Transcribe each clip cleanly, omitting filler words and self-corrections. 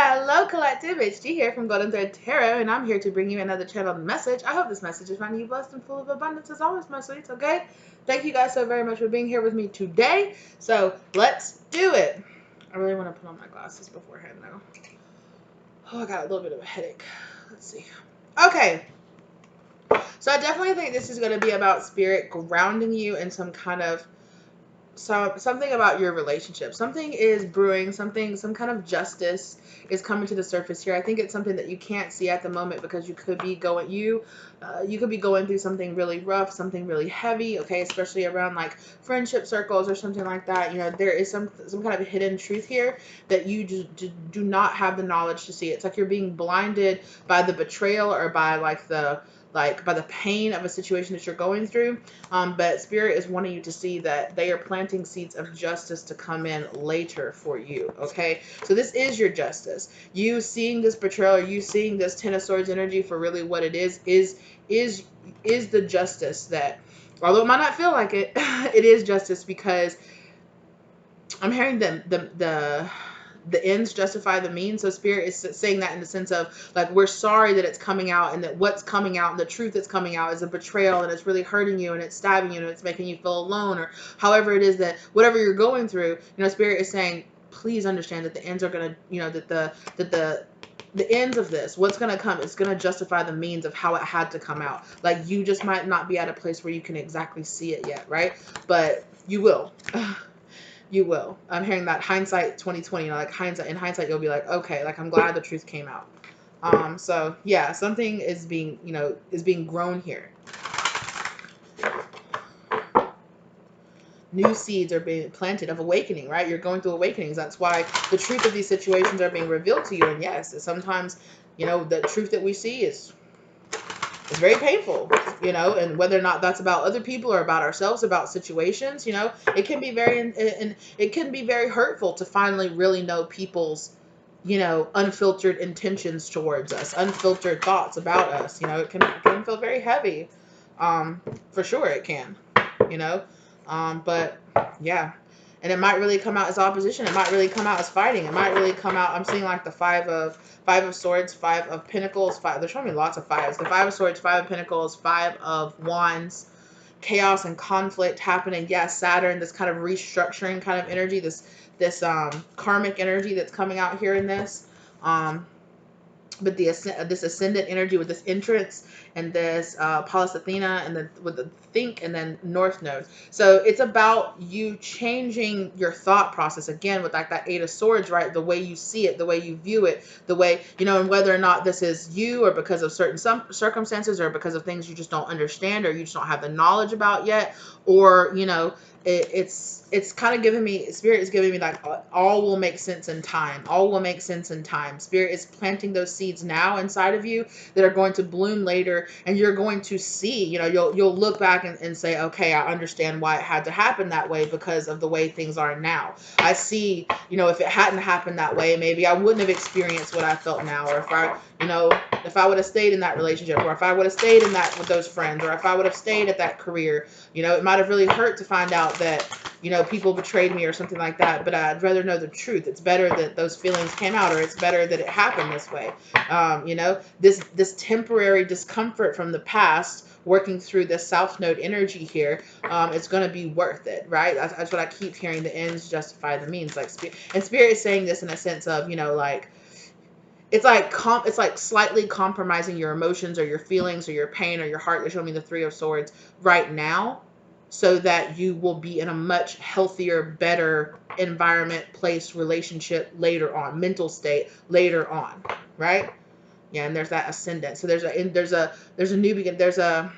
Hello, Collective. It's G here from Golden Thread Tarot, and I'm here to bring you another channeled message. I hope this message is finding you blessed and full of abundance as always, my sweets, okay? Thank you guys so very much for being here with me today. So, let's do it. I really want to put on my glasses beforehand, though. Oh, I got a little bit of a headache. Let's see. Okay. So, I definitely think this is going to be about spirit grounding you in some kind of something about your relationship. Something is brewing, some kind of justice is coming to the surface here. I think it's something that you can't see at the moment because you could be going through something really rough, something really heavy, okay, especially around like friendship circles or something like that. You know, there is some kind of hidden truth here that you just do not have the knowledge to see. It's like you're being blinded by the betrayal or by by the pain of a situation that you're going through. But Spirit is wanting you to see that they are planting seeds of justice to come in later for you, okay? So this is your justice. You seeing this betrayal, you seeing this Ten of Swords energy for really what it is the justice that, although it might not feel like it, it is justice, because I'm hearing the ends justify the means. So Spirit is saying that in the sense of, like, we're sorry that it's coming out, and that what's coming out and the truth that's coming out is a betrayal, and it's really hurting you, and it's stabbing you, and it's making you feel alone, or however it is that whatever you're going through, you know, Spirit is saying, please understand that the ends are going to, you know, that the ends of this, what's going to come, it's going to justify the means of how it had to come out. Like, you just might not be at a place where you can exactly see it yet, right? But you will. You will. I'm hearing that hindsight 2020, you know, like in hindsight, you'll be like, okay, like, I'm glad the truth came out. So yeah, something is being, you know, is being grown here. New seeds are being planted of awakening, right? You're going through awakenings. That's why the truth of these situations are being revealed to you. And yes, sometimes, you know, the truth that we see is very painful, you know, and whether or not that's about other people or about ourselves, about situations, you know, it can be very hurtful to finally really know people's, you know, unfiltered intentions towards us, unfiltered thoughts about us. You know, it can feel very heavy. For sure it can, you know, but yeah. And it might really come out as opposition. It might really come out as fighting. It might really come out, I'm seeing like the Five of Swords, Five of Pentacles, they're showing me lots of fives. The Five of Swords, Five of Pentacles, Five of Wands, chaos and conflict happening. Yes, Saturn, this kind of restructuring kind of energy, this karmic energy that's coming out here in this. But this ascendant energy with this entrance and this Pallas Athena, and then with the think and then North Node. So it's about you changing your thought process again with like that Eight of Swords, right? The way you see it, the way you view it, the way, you know, and whether or not this is you or because of certain circumstances or because of things you just don't understand or you just don't have the knowledge about yet, or, you know, it's kind of giving me, Spirit is giving me like, all will make sense in time. All will make sense in time. Spirit is planting those seeds now inside of you that are going to bloom later, and you're going to see, you know, you'll look back and say, okay, I understand why it had to happen that way because of the way things are now. I see, you know, if it hadn't happened that way, maybe I wouldn't have experienced what I felt now, or if I, you know, if I would have stayed in that relationship, or if I would have stayed in that with those friends, or if I would have stayed at that career, you know, it might have really hurt to find out that, you know, people betrayed me or something like that, but I'd rather know the truth. It's better that those feelings came out, or it's better that it happened this way. You know, this temporary discomfort from the past, working through this South Node energy here, it's going to be worth it, right? That's what I keep hearing. The ends justify the means. Like, and Spirit is saying this in a sense of, you know, like, it's like slightly compromising your emotions or your feelings or your pain or your heart. They're showing me the Three of Swords right now, so that you will be in a much healthier, better environment, place, relationship later on, mental state later on, right? Yeah, and there's that ascendant. So there's a new begin. There's a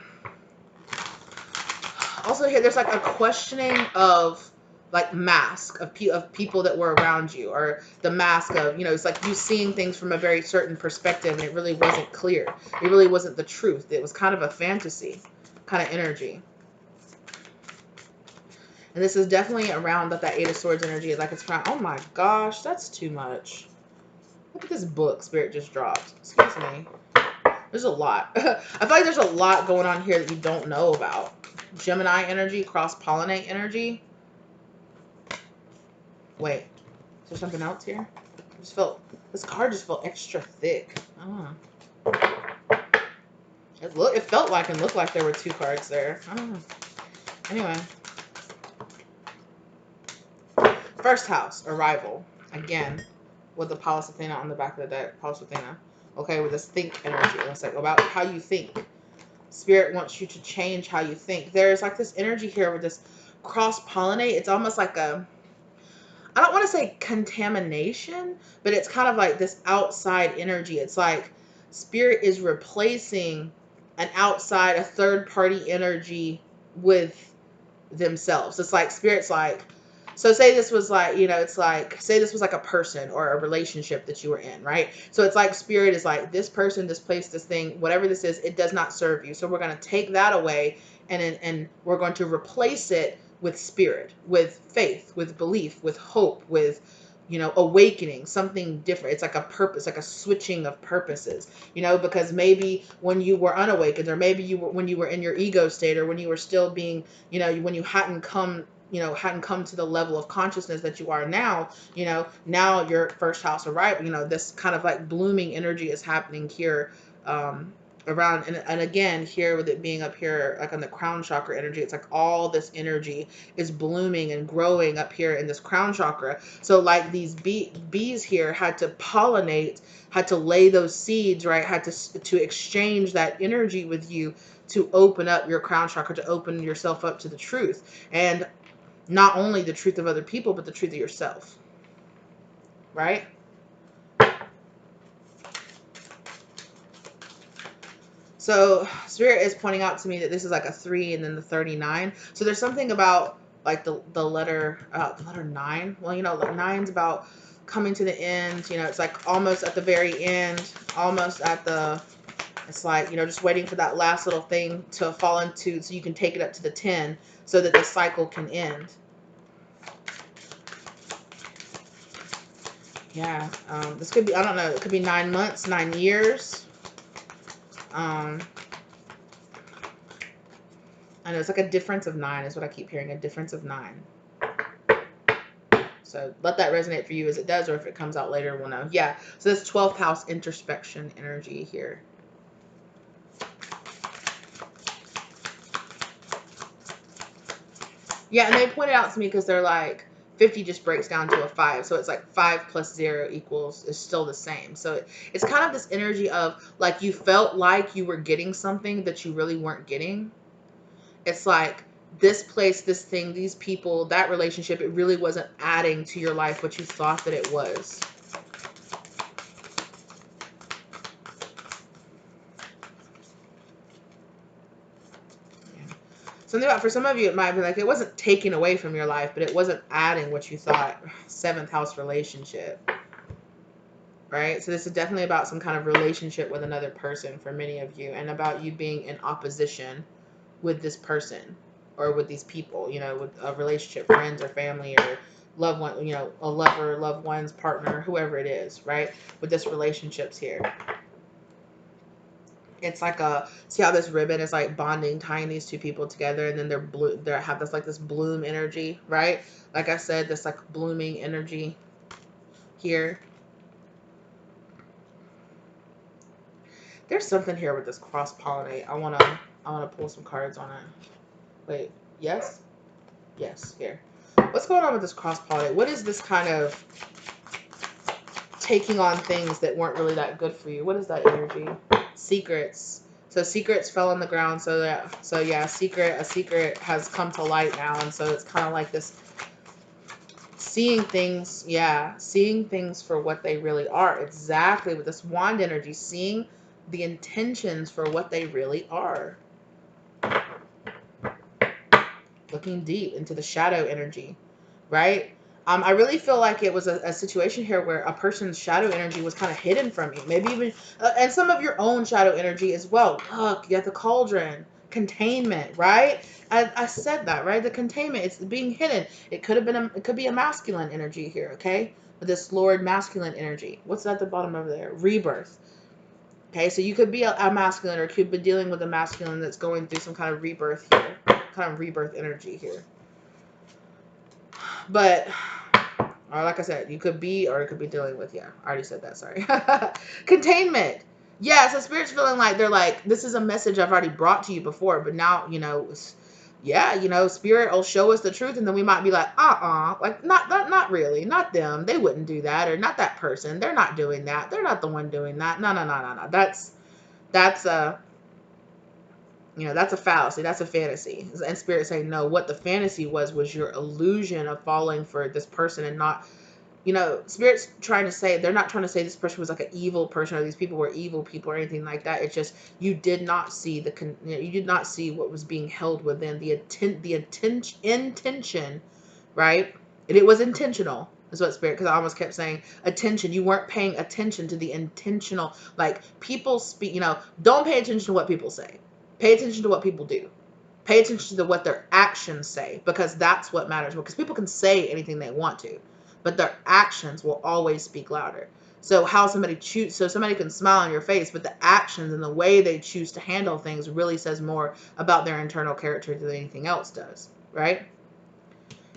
also here. There's like a questioning of like mask of people that were around you, or the mask of, you know, it's like you seeing things from a very certain perspective, and it really wasn't clear. It really wasn't the truth. It was kind of a fantasy kind of energy. And this is definitely around that Eight of Swords energy. Like, it's around, oh my gosh, that's too much. Look at this book Spirit just dropped. Excuse me. There's a lot. I feel like there's a lot going on here that you don't know about. Gemini energy, cross-pollinate energy. Wait, is there something else here? Just felt, this card just felt extra thick. I don't know. It felt like and looked like there were 2 cards there. I don't know. Anyway. First house, arrival. Again, with the Pallas Athena on the back of the deck. Pallas Athena. Okay, with this think energy. It's like about how you think. Spirit wants you to change how you think. There's like this energy here with this cross-pollinate. It's almost like a, I don't want to say contamination, but it's kind of like this outside energy. It's like spirit is replacing an outside, a third party energy with themselves. It's like spirit's like, so say this was like, you know, it's like, say this was like a person or a relationship that you were in, right? So it's like spirit is like, this person, this place, this thing, whatever this is, it does not serve you. So we're going to take that away and we're going to replace it with spirit, with faith, with belief, with hope, with, you know, awakening, something different. It's like a purpose, like a switching of purposes, you know, because maybe when you were unawakened, or maybe you were, when you were in your ego state, or when you were still being, you know, when you hadn't come, you know, hadn't come to the level of consciousness that you are now, you know, now your first house arrival, you know, this kind of like blooming energy is happening here, around, and again here with it being up here like on the crown chakra energy, it's like all this energy is blooming and growing up here in this crown chakra. So like these bees here had to pollinate, had to lay those seeds, right, had to exchange that energy with you to open up your crown chakra, to open yourself up to the truth, and not only the truth of other people, but the truth of yourself, right? So spirit is pointing out to me that this is like a 3 and then the 39. So there's something about like the letter 9. Well, you know, like 9's about coming to the end. You know, it's like almost at the very end, almost at the, it's like, you know, just waiting for that last little thing to fall into so you can take it up to the 10 so that the cycle can end. Yeah, this could be, I don't know, it could be 9 months, 9 years. I know it's like a difference of 9 is what I keep hearing, a difference of 9. So let that resonate for you as it does, or if it comes out later, we'll know. Yeah, so this 12th house introspection energy here. Yeah, and they pointed out to me because they're like, 50 just breaks down to a 5. So it's like 5 plus 0 equals is still the same. So it's kind of this energy of like you felt like you were getting something that you really weren't getting. It's like this place, this thing, these people, that relationship, it really wasn't adding to your life what you thought that it was. Something about, for some of you, it might be like it wasn't taking away from your life, but it wasn't adding what you thought. 7th house relationship. Right? So this is definitely about some kind of relationship with another person for many of you, and about you being in opposition with this person or with these people, you know, with a relationship, friends or family or loved one, you know, a lover, loved one's partner, whoever it is, right? With this relationships here. It's like a, see how this ribbon is like bonding, tying these 2 people together, and then they have this like this bloom energy, right? Like I said, this like blooming energy here. There's something here with this cross pollinate. I wanna pull some cards on it. Wait, yes, yes, here. What's going on with this cross pollinate? What is this kind of taking on things that weren't really that good for you? What is that energy? Secrets. So secrets fell on the ground. So yeah, a secret has come to light now, and so it's kind of like this seeing things. Yeah, seeing things for what they really are. Exactly, with this wand energy, seeing the intentions for what they really are. Looking deep into the shadow energy, right? I really feel like it was a situation here where a person's shadow energy was kind of hidden from you. Maybe even, and some of your own shadow energy as well. Look, you got the cauldron, containment, right? I said that, right? The containment, it's being hidden. It could have been, it could be a masculine energy here, okay? This Lord masculine energy. What's at the bottom over there? Rebirth. Okay, so you could be a masculine, or could be dealing with a masculine that's going through some kind of rebirth here, kind of rebirth energy here. But Or like I said, you could be, or it could be dealing with, yeah, I already said that, sorry. Containment. Yeah, so Spirit's feeling like they're like, this is a message I've already brought to you before, but now, yeah, Spirit will show us the truth, and then we might be like, like, not really, not them, they wouldn't do that, or not that person, they're not doing that, they're not the one doing that, no, that's that's a fallacy, that's a fantasy. And Spirit saying, no, what the fantasy was your illusion of falling for this person, and not, Spirit's trying to say, they're not trying to say this person was like an evil person, or these people were evil people, or anything like that. It's just, you did not see you did not see what was being held within the intention, right? And it was intentional, is what Spirit, because I almost kept saying attention. You weren't paying attention to the intentional, like, people speak, don't pay attention to what people say. Pay attention to what people do. Pay attention to what their actions say, because that's what matters. Because people can say anything they want to, but their actions will always speak louder. So somebody can smile on your face, but the actions and the way they choose to handle things really says more about their internal character than anything else does, right?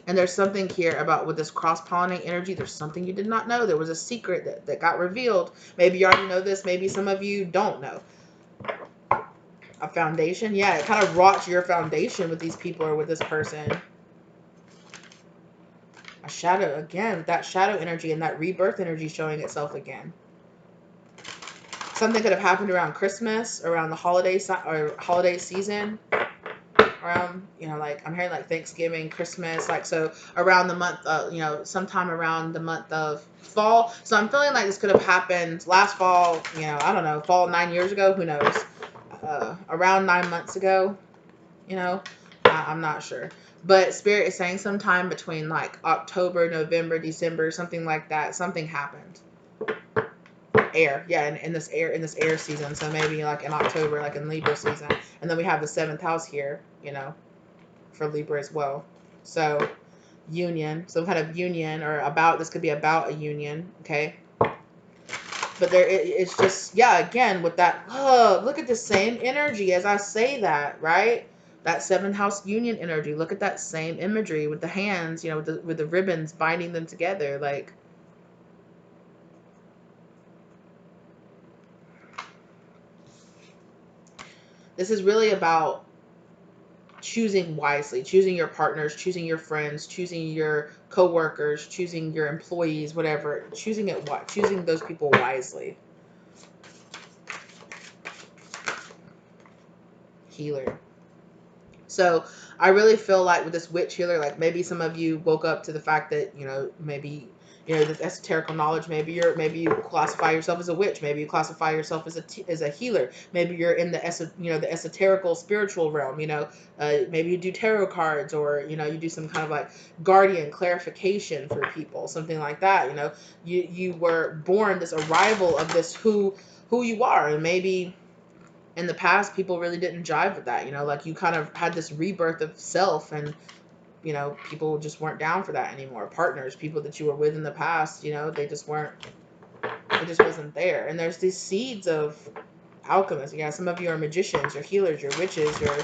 And there's something here about with this cross-pollinating energy. There's something you did not know. There was a secret that got revealed. Maybe you already know this. Maybe some of you don't know. A foundation. Yeah, it kind of rots your foundation with these people or with this person. A shadow, again, that shadow energy and that rebirth energy showing itself again. Something could have happened around Christmas, around the holiday season, around, like, I'm hearing like Thanksgiving, Christmas, like, so around the month, sometime around the month of fall. So I'm feeling like this could have happened last fall, I don't know, fall 9 years ago, who knows, around 9 months ago, I'm not sure. But Spirit is saying sometime between like October, November, December, something like that, something happened. Air, yeah, in this air season. So maybe like in October, like in Libra season. And then we have the 7th house here, for Libra as well. So union, some kind of union, or this could be about a union, okay? But it's just, yeah, again, with that, look at the same energy as I say that, right? That 7th house union energy. Look at that same imagery with the hands, with the ribbons binding them together. Like, this is really about choosing wisely, choosing your partners, choosing your friends, choosing your co-workers, choosing your employees, whatever, choosing those people wisely. Healer. So I really feel like with this witch healer, like maybe some of you woke up to the fact that, maybe, this esoterical knowledge, maybe you classify yourself as a witch, maybe you classify yourself as a healer, maybe you're in the esoterical spiritual realm, maybe you do tarot cards, or, you do some kind of like guardian clarification for people, something like that, you were born this arrival of this who you are, and maybe in the past, people really didn't jive with that, like you kind of had this rebirth of self, and, people just weren't down for that anymore. Partners, people that you were with in the past, they just weren't, it just wasn't there. And there's these seeds of alchemists. Yeah, some of you are magicians, you're healers, you're witches, you're,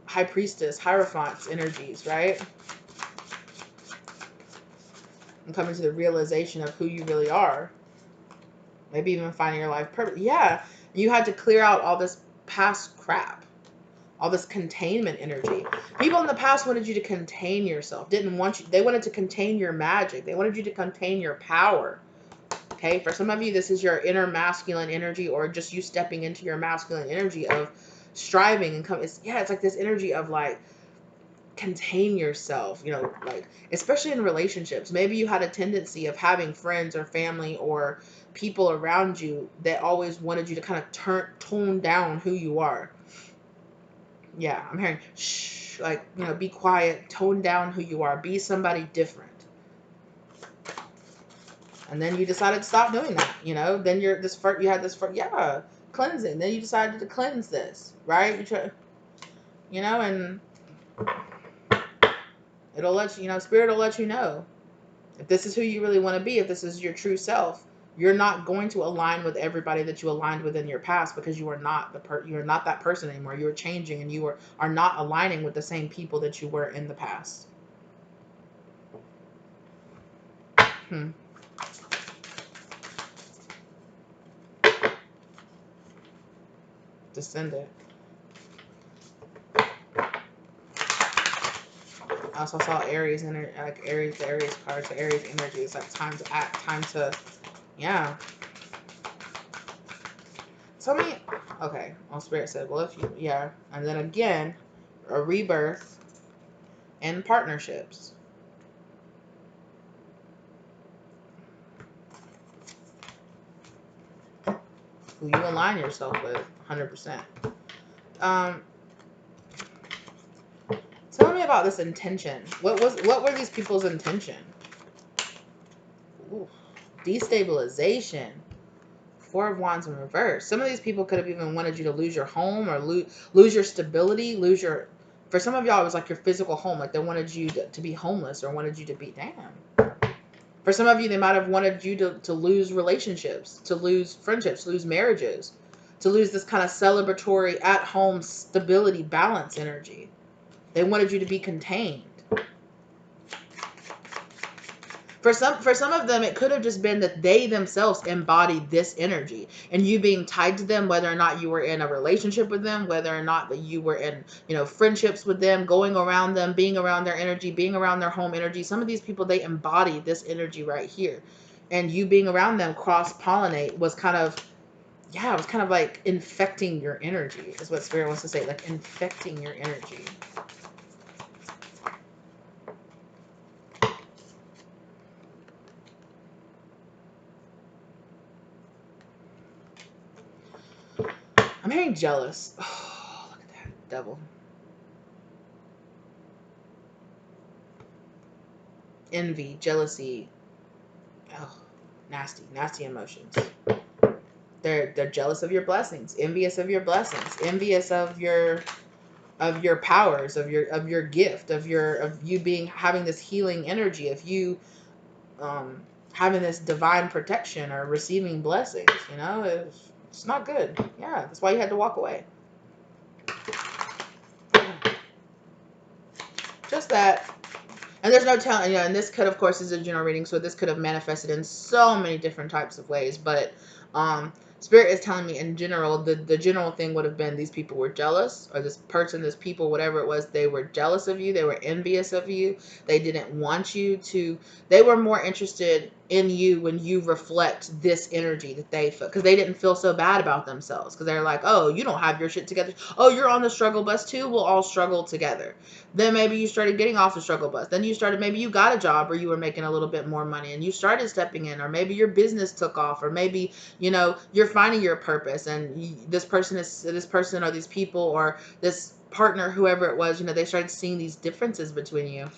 high priestess, hierophants energies, right? And coming to the realization of who you really are. Maybe even finding your life purpose. Yeah, you had to clear out all this past crap, all this containment energy. People in the past wanted you to contain yourself, didn't want you. They wanted to contain your magic. They wanted you to contain your power. Okay, for some of you, this is your inner masculine energy, or just you stepping into your masculine energy of striving and it's like this energy of like, contain yourself, like, especially in relationships. Maybe you had a tendency of having friends or family or people around you that always wanted you to kind of tone down who you are. Yeah, I'm hearing shh, like, be quiet, tone down who you are, be somebody different. And then you decided to stop doing that, then you had this cleansing. Then you decided to cleanse this, right? You try, and it'll let you, Spirit will let you know if this is who you really want to be, if this is your true self. You're not going to align with everybody that you aligned with in your past, because you are not you're not that person anymore. You are changing, and you are not aligning with the same people that you were in the past. Descendant. I also saw Aries energy, like Aries, the Aries cards, the Aries energy. It's like time to act, time to, yeah. Tell me, okay. Well, Spirit said, well, if you, yeah, and then again, a rebirth and partnerships. Who you align yourself with, 100%. Tell me about this intention. What were these people's intention? Ooh, destabilization. Four of Wands in reverse. Some of these people could have even wanted you to lose your home or lose your stability, lose your. For some of y'all, it was like your physical home. Like they wanted you to be homeless or wanted you to be damn. For some of you, they might have wanted you to lose relationships, to lose friendships, lose marriages, to lose this kind of celebratory, at-home stability, balance energy. They wanted you to be contained. For some of them, it could have just been that they themselves embodied this energy, and you being tied to them, whether or not you were in a relationship with them, whether or not that you were in, friendships with them, going around them, being around their energy, being around their home energy. Some of these people, they embody this energy right here, and you being around them, cross-pollinate, was kind of, yeah, it was kind of like infecting your energy, is what Spirit wants to say, like infecting your energy. I'm hearing jealous. Oh, look at that. Devil. Envy, jealousy. Oh, nasty emotions. They're jealous of your blessings, envious of your blessings, envious of your powers, of your gift, of you having this healing energy, of you having this divine protection or receiving blessings. It's not good. Yeah, that's why you had to walk away. Just that. And there's no telling, and this could, of course, is a general reading, so this could have manifested in so many different types of ways. But Spirit is telling me in general, the general thing would have been these people were jealous, or this person, this people, whatever it was, they were jealous of you. They were envious of you. They didn't want you to, they were more interested in you when you reflect this energy that they felt, because they didn't feel so bad about themselves, because they're like, oh, you don't have your shit together. Oh, you're on the struggle bus too. We'll all struggle together. Then maybe you started getting off the struggle bus. Then maybe you got a job where you were making a little bit more money and you started stepping in, or maybe your business took off, or maybe, you're finding your purpose, and this person or these people or this partner, whoever it was, they started seeing these differences between you.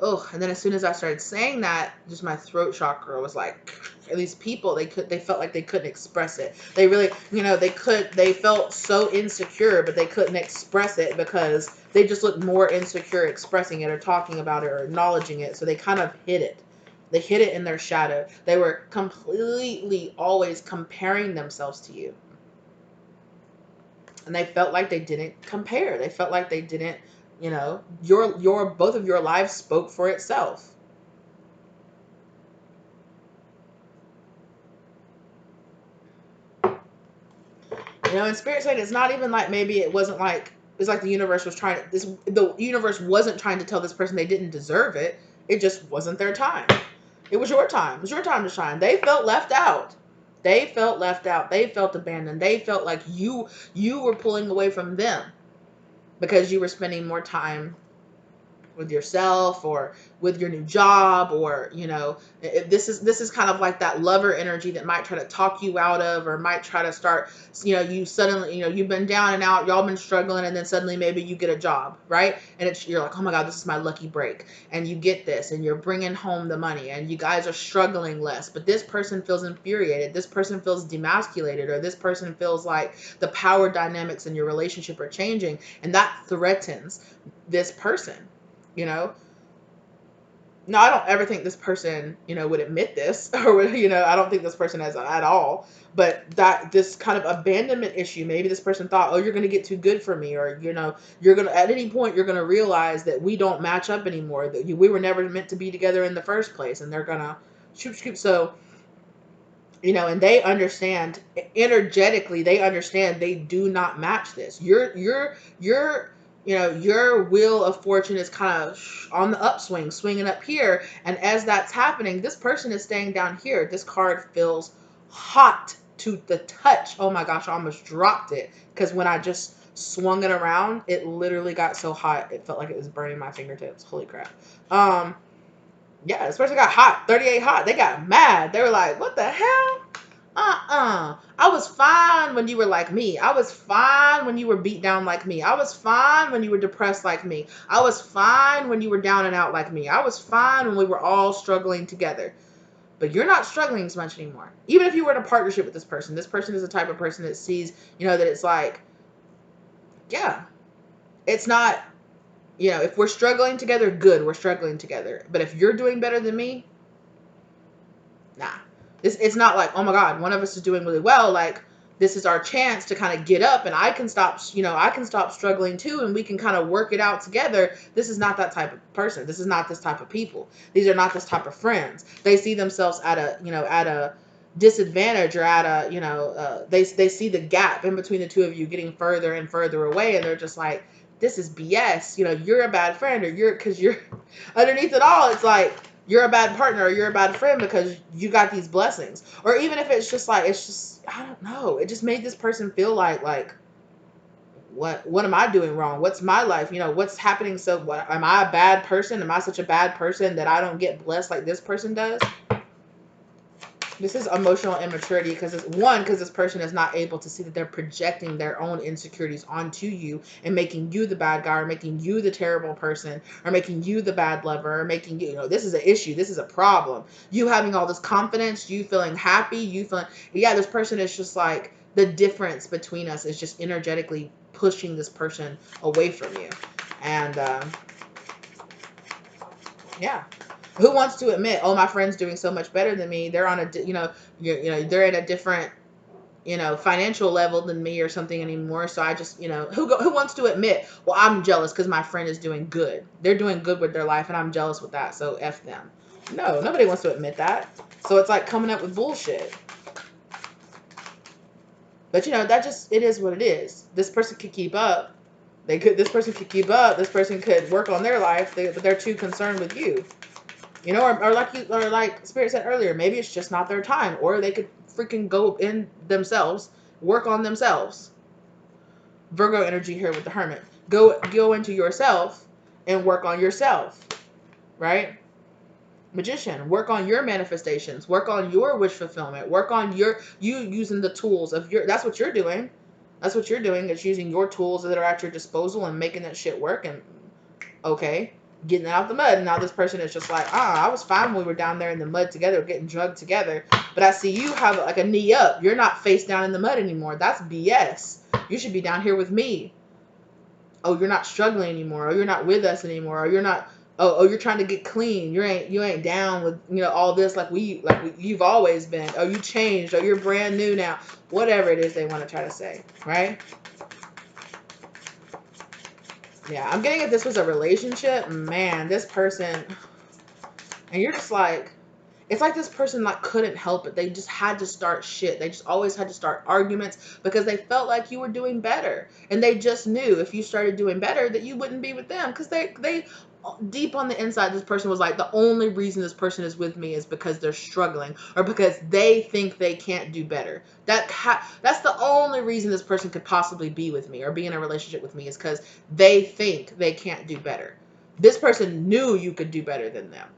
Oh, and then as soon as I started saying that, just my throat chakra was like, these people, they felt like they couldn't express it. They really, they felt so insecure, but they couldn't express it because they just looked more insecure expressing it or talking about it or acknowledging it. So they kind of hid it. They hid it in their shadow. They were completely always comparing themselves to you. And they felt like they didn't compare. They felt like they didn't, your both of your lives spoke for itself. And Spirit saying it's not even like, maybe it wasn't like, it's like the universe was trying to, the universe wasn't trying to tell this person they didn't deserve it. It just wasn't their time. It was your time. It was your time to shine. They felt left out. They felt left out. They felt abandoned. They felt like you were pulling away from them because you were spending more time with yourself or with your new job, or this is kind of like that lover energy that might try to talk you out of, or might try to start, you suddenly, you've been down and out, y'all been struggling, and then suddenly maybe you get a job, right? And you're like, oh my God, this is my lucky break, and you get this, and you're bringing home the money, and you guys are struggling less, but this person feels infuriated, this person feels demasculated, or this person feels like the power dynamics in your relationship are changing, and that threatens this person. No, I don't ever think this person, would admit this or would, I don't think this person has at all. But that this kind of abandonment issue, maybe this person thought, oh, you're going to get too good for me, or, you're going to, at any point, you're going to realize that we don't match up anymore, that we were never meant to be together in the first place. And they're going to shoot, shoot. So, and they understand energetically, they understand they do not match this. Your wheel of fortune is kind of on the upswing, swinging up here. And as that's happening, this person is staying down here. This card feels hot to the touch. Oh my gosh, I almost dropped it. Because when I just swung it around, it literally got so hot. It felt like it was burning my fingertips. Holy crap. Yeah, this person got hot, 38 hot. They got mad. They were like, what the hell? I was fine when you were like me. I was fine when you were beat down like me. I was fine when you were depressed like me. I was fine when you were down and out like me. I was fine when we were all struggling together. But you're not struggling as much anymore. Even if you were in a partnership with this person is the type of person that sees, that it's like, yeah, it's not, if we're struggling together, good, we're struggling together. But if you're doing better than me, nah. It's not like, oh my God, one of us is doing really well. Like, this is our chance to kind of get up, and I can stop struggling too, and we can kind of work it out together. This is not that type of person. This is not this type of people. These are not this type of friends. They see themselves at a disadvantage, or at a, they see the gap in between the two of you getting further and further away, and they're just like, this is BS. You're a bad friend, or because you're underneath it all, it's like, you're a bad partner, or you're a bad friend because you got these blessings. Or even if it's just like, I don't know. It just made this person feel like, what am I doing wrong? What's my life? What's happening? So what, am I a bad person? Am I such a bad person that I don't get blessed like this person does? This is emotional immaturity, because this person is not able to see that they're projecting their own insecurities onto you and making you the bad guy, or making you the terrible person, or making you the bad lover, or making you, this is an issue. This is a problem. You having all this confidence, you feeling happy, you feeling, yeah, this person is just like, the difference between us is just energetically pushing this person away from you. And, yeah. Who wants to admit, oh, my friend's doing so much better than me. They're on a, they're at a different, financial level than me or something anymore. So I just, who wants to admit, well, I'm jealous because my friend is doing good. They're doing good with their life, and I'm jealous with that. So F them. No, nobody wants to admit that. So it's like coming up with bullshit. But it is what it is. This person could keep up. This person could keep up. This person could work on their life, but they're too concerned with you. Or like Spirit said earlier, maybe it's just not their time, or they could freaking go in themselves, work on themselves. Virgo energy here with the Hermit. Go into yourself and work on yourself, right? Magician, work on your manifestations, work on your wish fulfillment, work on you using the tools of that's what you're doing. That's what you're doing. It's using your tools that are at your disposal and making that shit work. And okay, getting out the mud. And now this person is just like, I was fine when we were down there in the mud together, getting drugged together. But I see you have like a knee up. You're not face down in the mud anymore. That's BS. You should be down here with me. Oh, you're not struggling anymore. Oh, you're not with us anymore. Or you're not. Oh, you're trying to get clean. You ain't down with all this like you've always been. Oh, you changed. Oh, you're brand new now. Whatever it is they want to try to say, right? Yeah, I'm getting if this was a relationship, man, this person, and you're just like, it's like this person like couldn't help it. They just had to start shit. They just always had to start arguments because they felt like you were doing better. And they just knew if you started doing better that you wouldn't be with them, because they deep on the inside, this person was like, the only reason this person is with me is because they're struggling, or because they think they can't do better. That's the only reason this person could possibly be with me or be in a relationship with me, is because they think they can't do better. This person knew you could do better than them.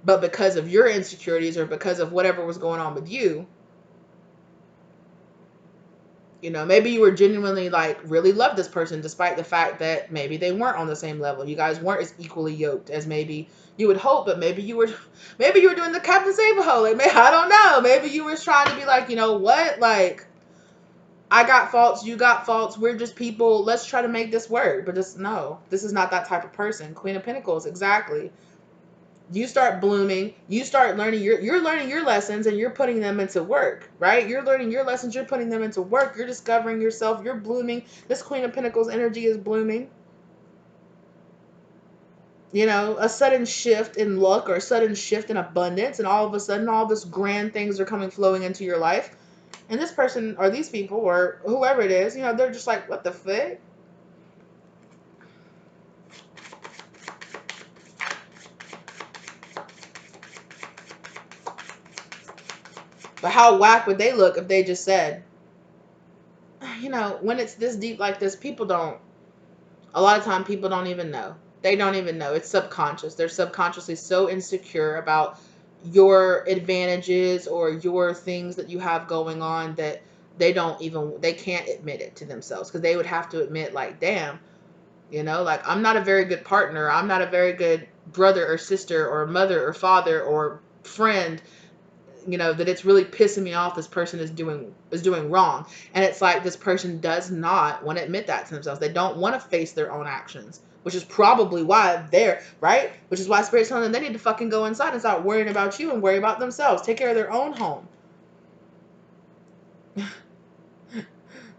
But because of your insecurities, or because of whatever was going on with you, maybe you were genuinely like really love this person, despite the fact that maybe they weren't on the same level. You guys weren't as equally yoked as maybe you would hope. But maybe you were doing the Captain Save-A-Ho. Like, I don't know. Maybe you were trying to be like, what? Like, I got faults, you got faults. We're just people. Let's try to make this work. But no, this is not that type of person. Queen of Pentacles, exactly. You start blooming, you start learning, you're learning your lessons and you're putting them into work, right? You're learning your lessons, you're putting them into work, you're discovering yourself, you're blooming. This Queen of Pentacles energy is blooming. You know, a sudden shift in luck or a sudden shift in abundance, and all of a sudden all this grand things are coming flowing into your life. And this person or these people or whoever it is, you know, they're just like, what the fuck? But how whack would they look if they just said, you know, when it's this deep like this, people don't, a lot of time people don't even know. They don't even know. It's subconscious. They're subconsciously so insecure about your advantages or your things that you have going on that they can't admit it to themselves, because they would have to admit, like, damn, you know, like, I'm not a very good partner. I'm not a very good brother or sister or mother or father or friend, you know, that it's really pissing me off this person is doing wrong. And it's like this person does not want to admit that to themselves. They don't want to face their own actions, which is probably why they're right, which is why Spirit's telling them they need to fucking go inside and stop worrying about you and worry about themselves. Take care of their own home.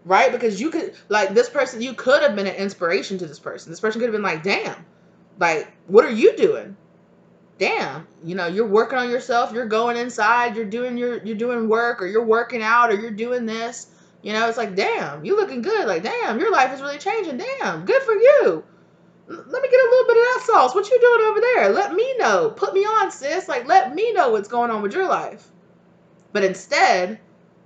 Right? Because you could, like, this person, you could have been an inspiration to this person. This person could have been like, damn, like, what are you doing? Damn, you know, you're working on yourself, you're going inside, you're doing work, or you're working out, or you're doing this. You know, it's like, damn, you looking good. Like, damn, your life is really changing. Damn, good for you. Let me get a little bit of that sauce. What you doing over there? Let me know. Put me on, sis. Like, let me know what's going on with your life. But instead,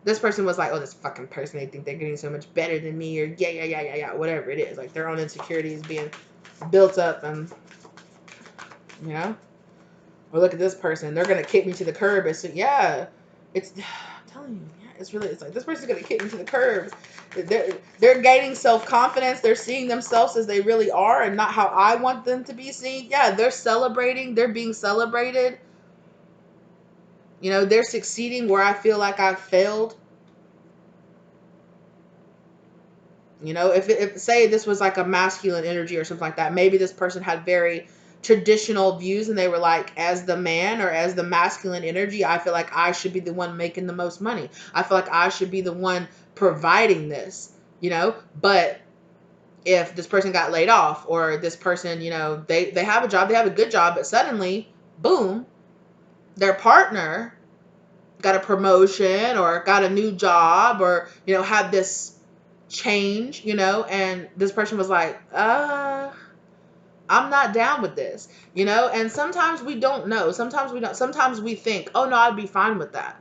this person was like, oh, this fucking person, they think they're getting so much better than me, or yeah, whatever it is. Like, their own insecurities being built up, and, you know. Or look at this person, they're gonna kick me to the curb. It's, yeah, it's, I'm telling you, yeah, it's like, this person's gonna kick me to the curb. They're gaining self-confidence. They're seeing themselves as they really are and not how I want them to be seen. Yeah, they're celebrating. They're being celebrated. You know, they're succeeding where I feel like I've failed. You know, if say this was like a masculine energy or something like that, maybe this person had very traditional views and they were like, as the man or as the masculine energy, I feel like I should be the one making the most money. I feel like I should be the one providing this, you know. But if this person got laid off, or this person, you know, they have a job, they have a good job, but suddenly, boom, their partner got a promotion or got a new job, or, you know, had this change, you know, and this person was like, I'm not down with this, you know. And sometimes we don't know. Sometimes we don't. Sometimes we think, oh no, I'd be fine with that.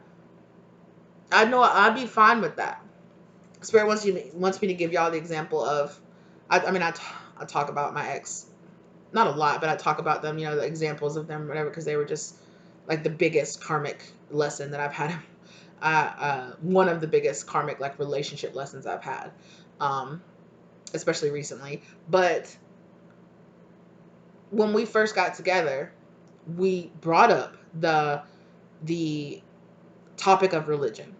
I know I'd be fine with that. Spirit wants me to give y'all the example of, I mean, I talk about my ex, not a lot, but I talk about them, you know, the examples of them, whatever, because they were just like the biggest karmic lesson that I've had. One of the biggest karmic, like, relationship lessons I've had, especially recently. But when we first got together, we brought up the topic of religion.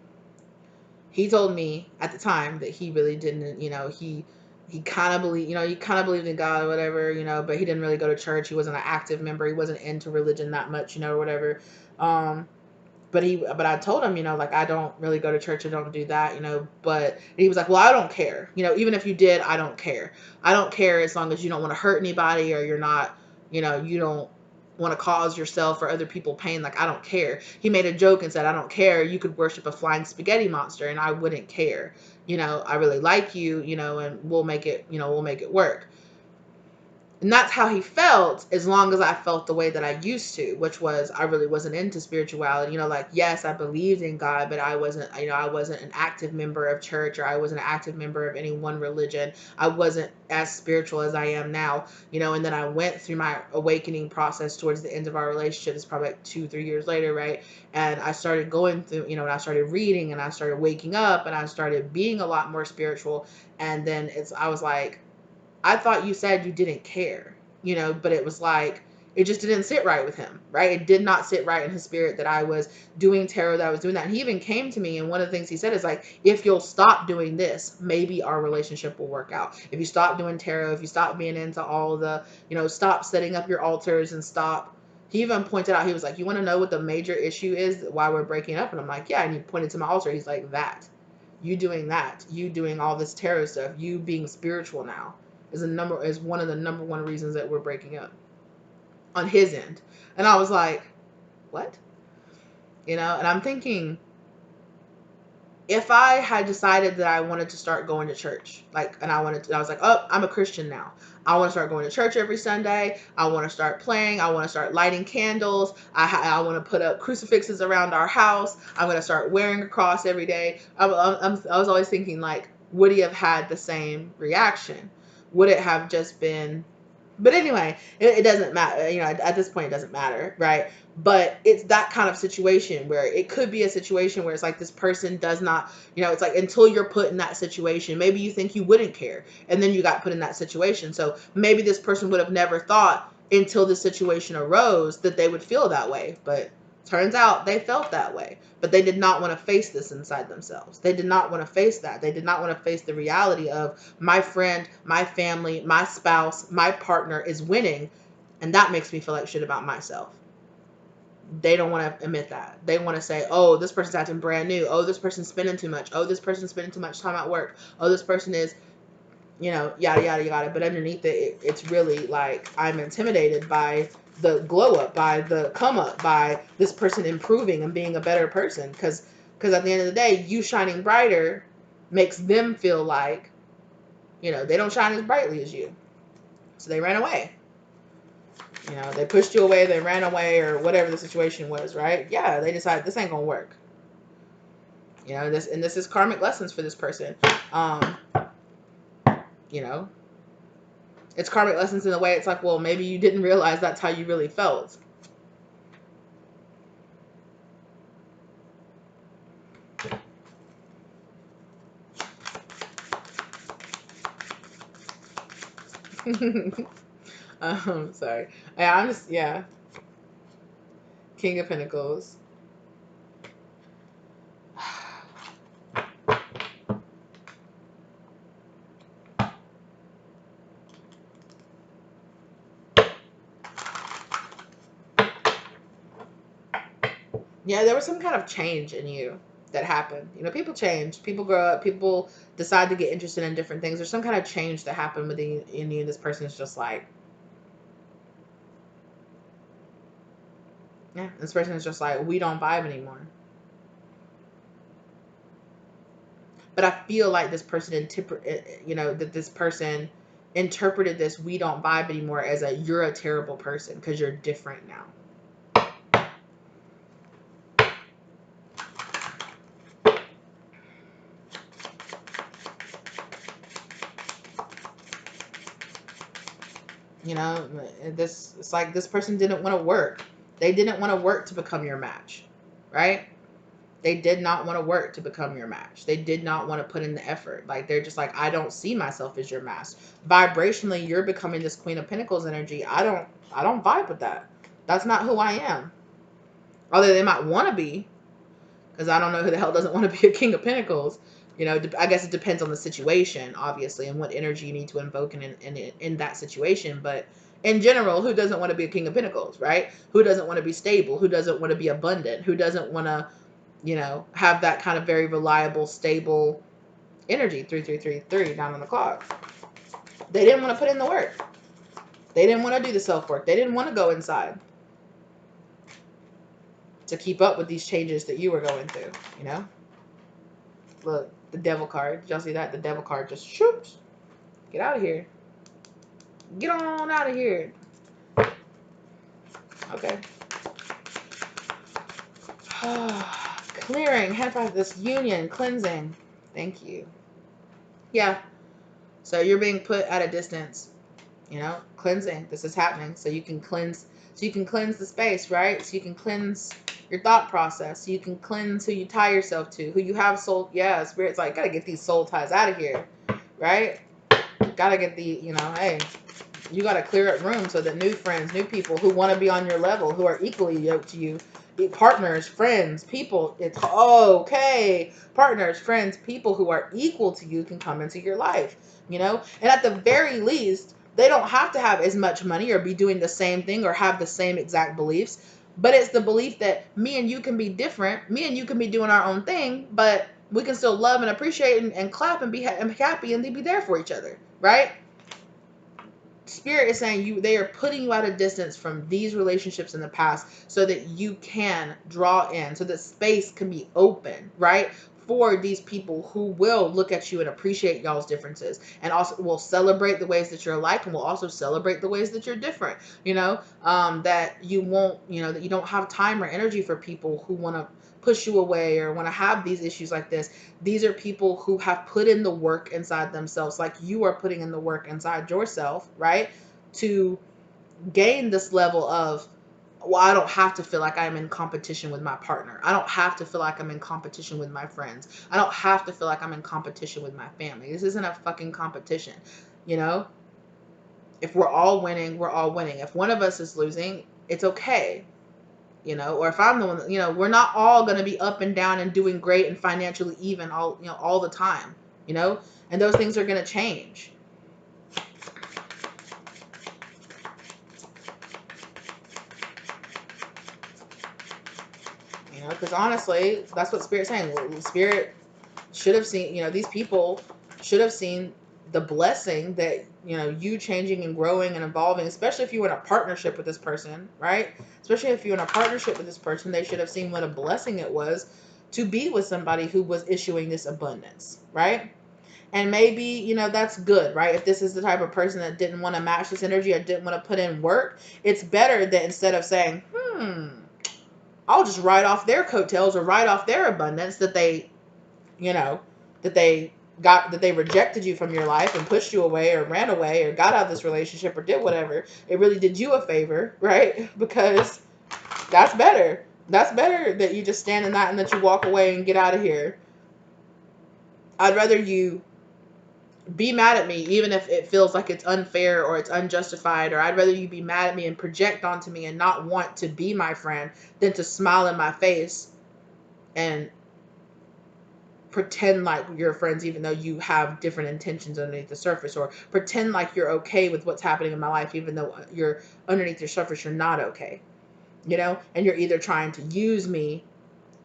He told me at the time that he really didn't, you know, he kind of believed, you know, he kind of believed in God or whatever, you know, but he didn't really go to church. He wasn't an active member. He wasn't into religion that much, you know, or whatever. But I told him, you know, like, I don't really go to church. I don't do that, you know. But he was like, well, I don't care. You know, even if you did, I don't care. I don't care as long as you don't want to hurt anybody, or you're not, you know, you don't want to cause yourself or other people pain. Like, I don't care. He made a joke and said, I don't care. You could worship a flying spaghetti monster and I wouldn't care. You know, I really like you, you know, and we'll make it, you know, we'll make it work. And that's how he felt, as long as I felt the way that I used to, which was, I really wasn't into spirituality. You know, like, yes, I believed in God, but I wasn't, you know, I wasn't an active member of church, or I wasn't an active member of any one religion. I wasn't as spiritual as I am now, you know. And then I went through my awakening process towards the end of our relationship. It's probably like 2-3 years later, right? And I started going through, you know, and I started reading, and I started waking up, and I started being a lot more spiritual. And then I was like, I thought you said you didn't care, you know, but it was like, it just didn't sit right with him, right? It did not sit right in his spirit that I was doing tarot, that I was doing that. And he even came to me, and one of the things he said is like, if you'll stop doing this, maybe our relationship will work out. If you stop doing tarot, if you stop being into all the, you know, stop setting up your altars and stop, He even pointed out, he was like, you want to know what the major issue is why we're breaking up? And I'm like, yeah. And he pointed to my altar. He's like, that. You doing that. You doing all this tarot stuff. You being spiritual now is one of the number one reasons that we're breaking up on his end. And I was like, what? You know, and I'm thinking, if I had decided that I wanted to start going to church, and I was like, oh, I'm a Christian now. I want to start going to church every Sunday. I want to start praying. I want to start lighting candles. I want to put up crucifixes around our house. I'm going to start wearing a cross every day. I was always thinking, like, would he have had the same reaction? Would it have just been... But anyway, it doesn't matter. You know, at this point, it doesn't matter, right? But it's that kind of situation where it could be a situation where it's like this person does not, you know, it's like until you're put in that situation, maybe you think you wouldn't care. And then you got put in that situation. So maybe this person would have never thought until the situation arose that they would feel that way. But turns out they felt that way. But they did not want to face this inside themselves. They did not want to face that. They did not want to face the reality of my friend, my family, my spouse, my partner is winning. And that makes me feel like shit about myself. They don't want to admit that. They want to say, oh, this person's acting brand new. Oh, this person's spending too much. Oh, this person's spending too much time at work. Oh, this person is, you know, yada, yada, yada. But underneath it's really like I'm intimidated by the glow up, by the come up, by this person improving and being a better person. Because at the end of the day, you shining brighter makes them feel like, you know, they don't shine as brightly as you. So they ran away. You know, they pushed you away, they ran away, or whatever the situation was, right? Yeah, they decided this ain't gonna work. You know, this is karmic lessons for this person. You know, it's karmic lessons in a way. It's like, well, maybe you didn't realize that's how you really felt. Sorry. Yeah. King of Pentacles. Yeah, there was some kind of change in you that happened. You know, people change, people grow up, people decide to get interested in different things. There's some kind of change that happened within you. This person is just like, yeah, this person is just like, we don't vibe anymore. But I feel like this person, that this person interpreted this "we don't vibe anymore" as you're a terrible person because you're different now. You know, it's like this person didn't want to work. They didn't want to work to become your match, right? They did not want to work to become your match. They did not want to put in the effort. Like, they're just like, I don't see myself as your match. Vibrationally, you're becoming this Queen of Pentacles energy. I don't vibe with that. That's not who I am. Although they might want to be, because I don't know who the hell doesn't want to be a King of Pentacles. You know, I guess it depends on the situation, obviously, and what energy you need to invoke in that situation. But in general, who doesn't want to be a King of Pentacles, right? Who doesn't want to be stable? Who doesn't want to be abundant? Who doesn't want to, you know, have that kind of very reliable, stable energy? 3333 down on the clock. They didn't want to put in the work. They didn't want to do the self-work. They didn't want to go inside to keep up with these changes that you were going through, you know? Look, the devil card. Did y'all see that? The devil card just shoots. Get out of here. Get on out of here. Okay. Clearing. Head by this union. Cleansing. Thank you. Yeah. So you're being put at a distance. You know? Cleansing. This is happening. So you can cleanse. So you can cleanse the space, right? So you can cleanse your thought process. So you can cleanse who you tie yourself to. Who you have soul. Yeah, Spirit's like, gotta get these soul ties out of here. Right? Gotta get the, you know, hey, you gotta clear up room so that new friends, new people who want to be on your level, who are equally yoked to you, partners, friends, people, it's okay. Partners, friends, people who are equal to you can come into your life, you know? And at the very least, They don't have to have as much money or be doing the same thing or have the same exact beliefs. But it's the belief that me and you can be different. Me and you can be doing our own thing, but we can still love and appreciate and clap and be happy and be there for each other, right? Spirit is saying they are putting you at a distance from these relationships in the past so that you can draw in, so that space can be open, right? For these people who will look at you and appreciate y'all's differences, and also will celebrate the ways that you're alike, and will also celebrate the ways that you're different. That you won't, that you don't have time or energy for people who want to push you away or want to have these issues like this. These are people who have put in the work inside themselves, like you are putting in the work inside yourself, right? To gain this level of, well, I don't have to feel like I'm in competition with my partner. I don't have to feel like I'm in competition with my friends. I don't have to feel like I'm in competition with my family. This isn't a fucking competition. If we're all winning, we're all winning. If one of us is losing, it's okay. Or if I'm the one, we're not all going to be up and down and doing great and financially even all the time, and those things are going to change. Because honestly, that's what Spirit's saying. Spirit should have seen, these people should have seen the blessing that, you changing and growing and evolving, especially if you're in a partnership with this person, right? Especially if you're in a partnership with this person, they should have seen what a blessing it was to be with somebody who was issuing this abundance, right? And maybe, that's good, right? If this is the type of person that didn't want to match this energy or didn't want to put in work, it's better that instead of saying, I'll just write off their coattails or write off their abundance, that they, that they rejected you from your life and pushed you away or ran away or got out of this relationship or did whatever. It really did you a favor, right? Because that's better. That's better that you just stand in that and that you walk away and get out of here. I'd rather you be mad at me, even if it feels like it's unfair or it's unjustified, or I'd rather you be mad at me and project onto me and not want to be my friend than to smile in my face and pretend like you're friends even though you have different intentions underneath the surface, or pretend like you're okay with what's happening in my life even though you're underneath your surface you're not okay, and you're either trying to use me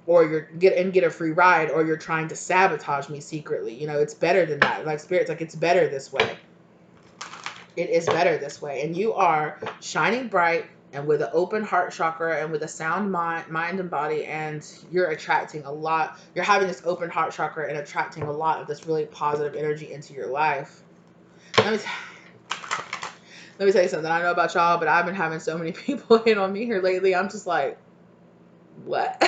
or you're get a free ride, or you're trying to sabotage me secretly. It's better than that. Like Spirit's like, it's better this way. It is better this way. And you are shining bright and with an open heart chakra and with a sound mind and body, and you're attracting a lot. You're having this open heart chakra and attracting a lot of this really positive energy into your life. Let me tell you something. I don't know about y'all, but I've been having so many people hit on me here lately. I'm just like, what?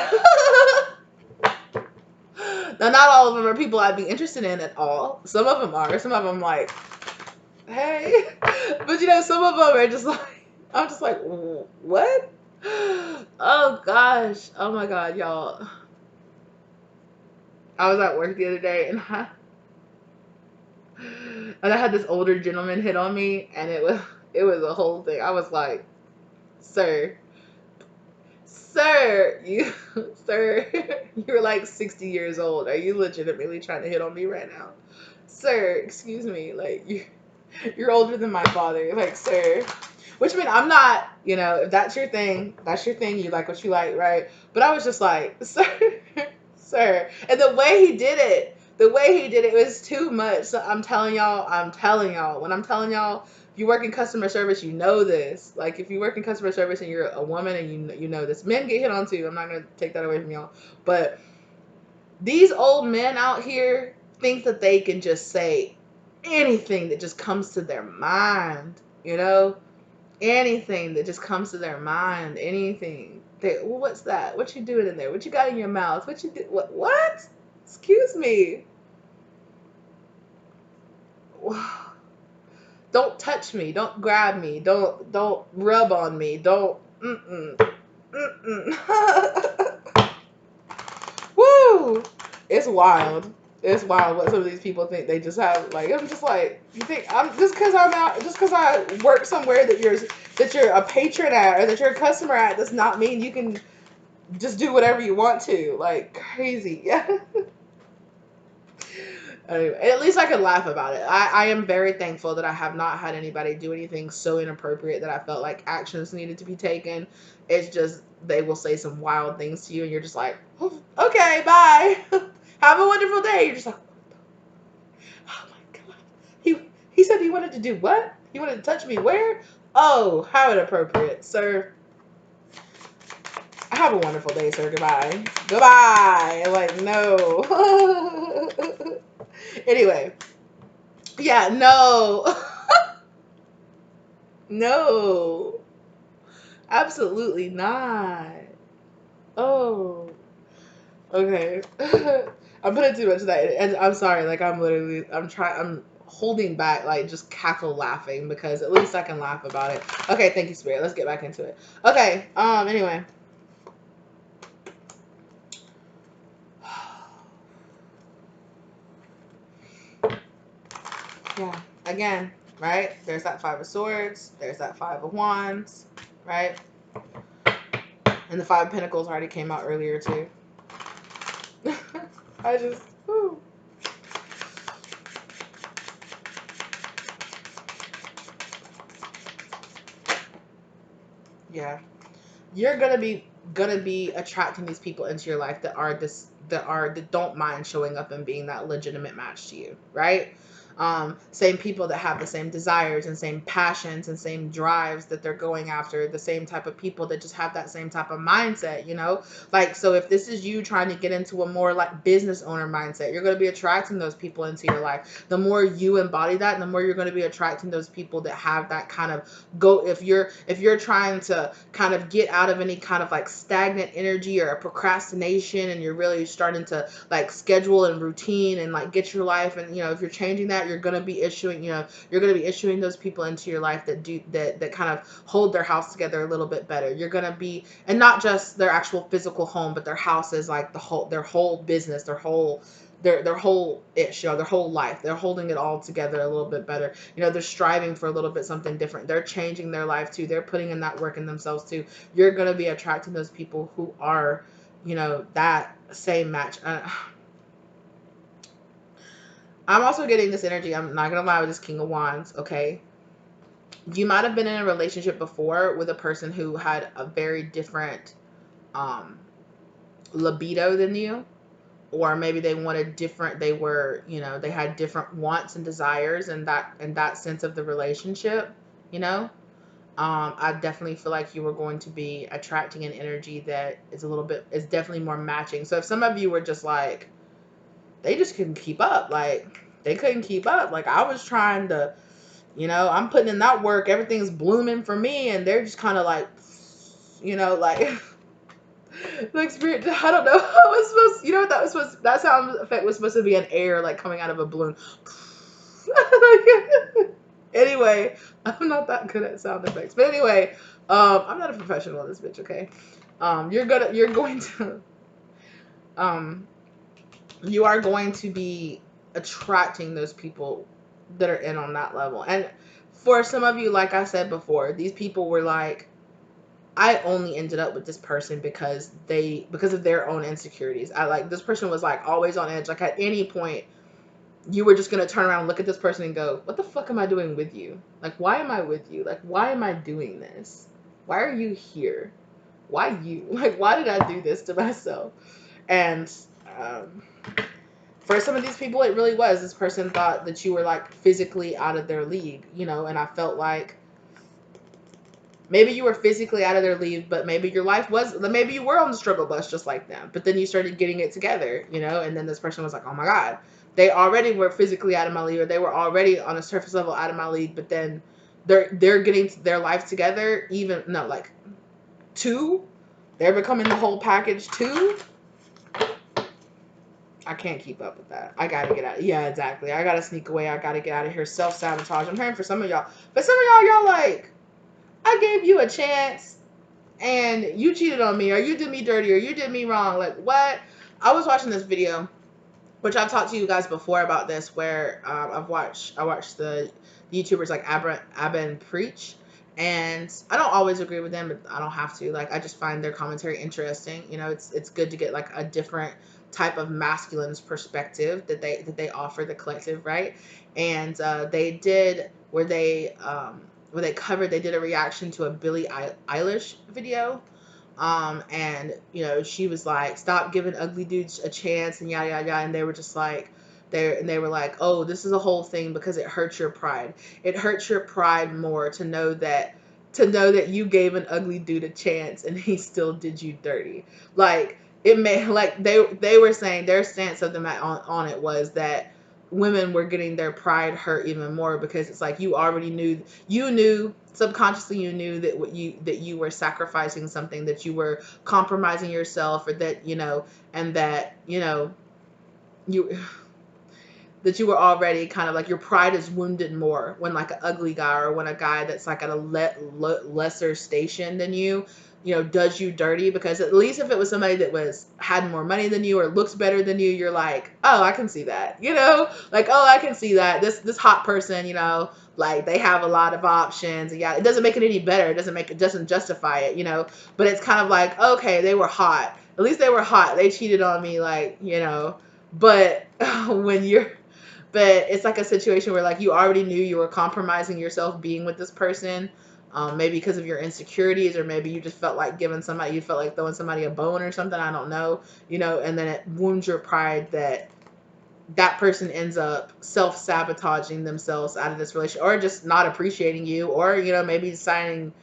Now, not all of them are people I'd be interested in at all. Some of them are. Some of them like, hey. But some of them are just like, I'm just like, what? Oh gosh. Oh my God, y'all. I was at work the other day and I had this older gentleman hit on me, and it was a whole thing. I was like, sir, you're like 60 years old. Are you legitimately trying to hit on me right now? Sir, excuse me. Like, you're older than my father. Like, sir. Which I mean, I'm not, if that's your thing, that's your thing. You like what you like, right? But I was just like, sir. And the way he did it was too much. So I'm telling y'all, when I'm telling y'all, if you work in customer service, you know this. Like, if you work in customer service and you're a woman and you know this, men get hit on too. I'm not going to take that away from y'all. But these old men out here think that they can just say anything that just comes to their mind, anything that just comes to their mind, anything. Well, what's that? What you doing in there? What you got in your mouth? What you do? What? Excuse me. Don't touch me. Don't grab me. Don't rub on me. Don't. Woo! It's wild. It's wild what some of these people think they just have. Like, I'm just like, you think I'm just because I work somewhere that you're a patron at or that you're a customer at does not mean you can just do whatever you want to. Like, crazy. Yeah. Anyway, at least I could laugh about it. I am very thankful that I have not had anybody do anything so inappropriate that I felt like actions needed to be taken. It's just they will say some wild things to you, and you're just like, oh, okay, bye. Have a wonderful day. You're just like, oh my god. He said he wanted to do what? He wanted to touch me where? Oh, how inappropriate, sir. Have a wonderful day, sir. Goodbye. Goodbye. Like, no. Anyway, yeah, no. No. Absolutely not. Oh. Okay. I'm putting too much of that in. And I'm sorry, like I'm holding back, like just cackle laughing because at least I can laugh about it. Okay, thank you, Spirit. Let's get back into it. Okay, anyway. Yeah. Again, right? There's that Five of Swords. There's that Five of Wands, right? And the Five of Pentacles already came out earlier too. I just, whew. Yeah. You're gonna be attracting these people into your life that don't mind showing up and being that legitimate match to you, right? Same people that have the same desires and same passions and same drives that they're going after, the same type of people that just have that same type of mindset, you know? Like, so if this is you trying to get into a more like business owner mindset, you're going to be attracting those people into your life. The more you embody that, the more you're going to be attracting those people that have that kind of if you're trying to kind of get out of any kind of like stagnant energy or a procrastination, and you're really starting to like schedule and routine and like get your life, and if you're changing that, you're going to be issuing those people into your life that kind of hold their house together a little bit better. You're going to be, and not just their actual physical home, but their house is like their whole business, their whole ish, their whole life. They're holding it all together a little bit better. They're striving for a little bit something different. They're changing their life too. They're putting in that work in themselves too. You're going to be attracting those people who are, that same match. I'm also getting this energy. I'm not going to lie with this King of Wands, okay? You might have been in a relationship before with a person who had a very different libido than you. Or maybe they wanted different, they had different wants and desires, and that sense of the relationship. I definitely feel like you were going to be attracting an energy that is definitely more matching. So if some of you were just like, they just couldn't keep up, like they couldn't keep up, like I was trying to, I'm putting in that work, everything's blooming for me, and they're just kind of like, like like spirit, I don't know. I was supposed, what that was supposed, that sound effect was supposed to be an air like coming out of a balloon. Anyway, I'm not that good at sound effects, but anyway, I'm not a professional in this bitch. Okay, you are going to be attracting those people that are in on that level. And for some of you, like I said before, these people were like, I only ended up with this person because of their own insecurities. This person was like always on edge. Like at any point, you were just going to turn around and look at this person and go, what the fuck am I doing with you? Like, why am I with you? Like, why am I doing this? Why are you here? Why you? Like, why did I do this to myself? And for some of these people, it really was. This person thought that you were like physically out of their league, and I felt like maybe you were physically out of their league, but maybe you were on the struggle bus just like them. But then you started getting it together, and then this person was like, oh my God, they already were physically out of my league, or they were already on a surface level out of my league, but then they're getting their life together, two, they're becoming the whole package too. I can't keep up with that. I gotta get out. Yeah, exactly. I gotta sneak away. I gotta get out of here. Self-sabotage. I'm hearing for some of y'all. But some of y'all like, I gave you a chance and you cheated on me, or you did me dirty, or you did me wrong. Like, what? I was watching this video, which I've talked to you guys before about this, where I watched the YouTubers like Abba and Preach, And I don't always agree with them, but I don't have to. Like, I just find their commentary interesting. You know, it's good to get like a different type of masculine's perspective that they offer the collective, right? And they did where they covered, they did a reaction to a Billie Eilish video. And you know, she was like, stop giving ugly dudes a chance and yada yada yada. And they were just like, they were like, oh, this is a whole thing because it hurts your pride. It hurts your pride more to know that you gave an ugly dude a chance and he still did you dirty. Like, it may, like, they were saying their stance of them on it was that women were getting their pride hurt even more, because it's like, you already knew, you knew subconsciously, you knew that that you were sacrificing something, that you were compromising yourself, or that, you know, and that, you know, you that you were already kind of like, your pride is wounded more when like an ugly guy, or when a guy that's like at a lesser station than you know, does you dirty. Because at least if it was somebody that had more money than you or looks better than you're like, oh, I can see that, you know, like, oh, I can see that this hot person, you know, like, they have a lot of options. And yeah, it doesn't make it any better, it doesn't justify it, you know. But it's kind of like, okay, they were hot, at least they were hot, they cheated on me, like, you know. But when you're but it's like a situation where, like, you already knew you were compromising yourself being with this person, maybe because of your insecurities, or maybe you just felt like you felt like throwing somebody a bone or something, I don't know, you know. And then it wounds your pride that that person ends up self-sabotaging themselves out of this relationship, or just not appreciating you, or, you know, maybe deciding,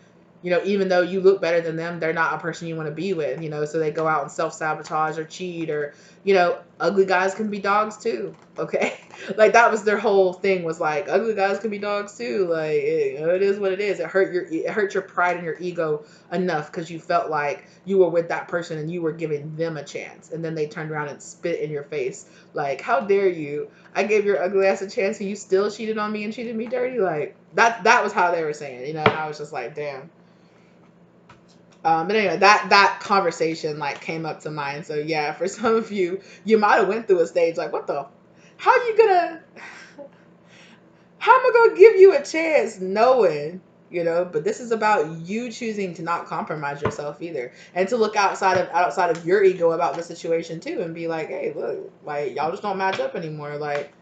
you know, even though you look better than them, they're not a person you want to be with, you know. So they go out and self-sabotage or cheat, or, you know, ugly guys can be dogs too, okay? Like, that was their whole thing, was like, ugly guys can be dogs too. Like, you know, it is what it is. It hurt your pride and your ego enough, because you felt like you were with that person and you were giving them a chance, and then they turned around and spit in your face, like, how dare you? I gave your ugly ass a chance and you still cheated on me and cheated me dirty. Like, that was how they were saying, you know. And I was just like, damn. But anyway, that conversation like came up to mind. So yeah, for some of you, you might have went through a stage like, what the, how you gonna, how am I gonna give you a chance knowing, you know? But this is about you choosing to not compromise yourself either, and to look outside of your ego about the situation too, and be like, hey, look, like, y'all just don't match up anymore. Like,